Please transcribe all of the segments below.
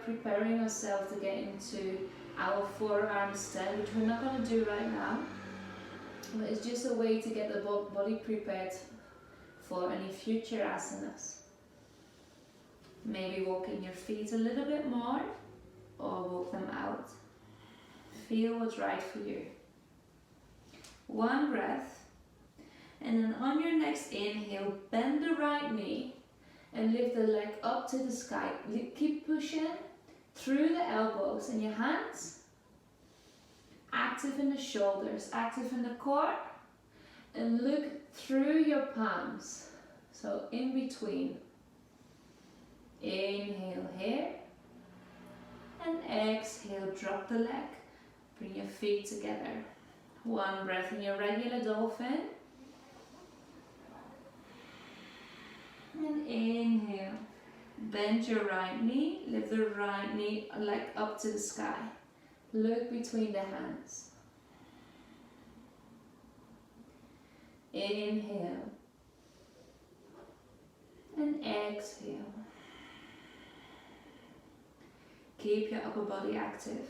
preparing ourselves to get into our forearm stand, which we're not going to do right now, but it's just a way to get the body prepared for any future asanas. Maybe walking your feet a little bit more or walk them out. Feel what's right for you. One breath, and then on your next inhale, bend the right knee and lift the leg up to the sky. Keep pushing through the elbows and your hands. Active in the shoulders, active in the core, and look through your palms. So in between. Inhale here, and exhale, drop the leg. Bring your feet together. One breath in your regular dolphin. And inhale. Bend your right knee, lift the right knee leg up to the sky. Look between the hands. Inhale. And exhale. Keep your upper body active.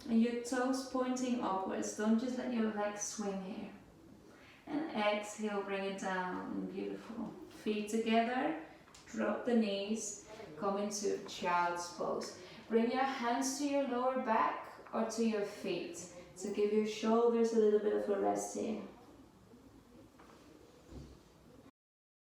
And your toes pointing upwards. Don't just let your legs swing here. And exhale, bring it down. Beautiful. Feet together. Drop the knees. Come into child's pose. Bring your hands to your lower back or to your feet to give your shoulders a little bit of a rest here.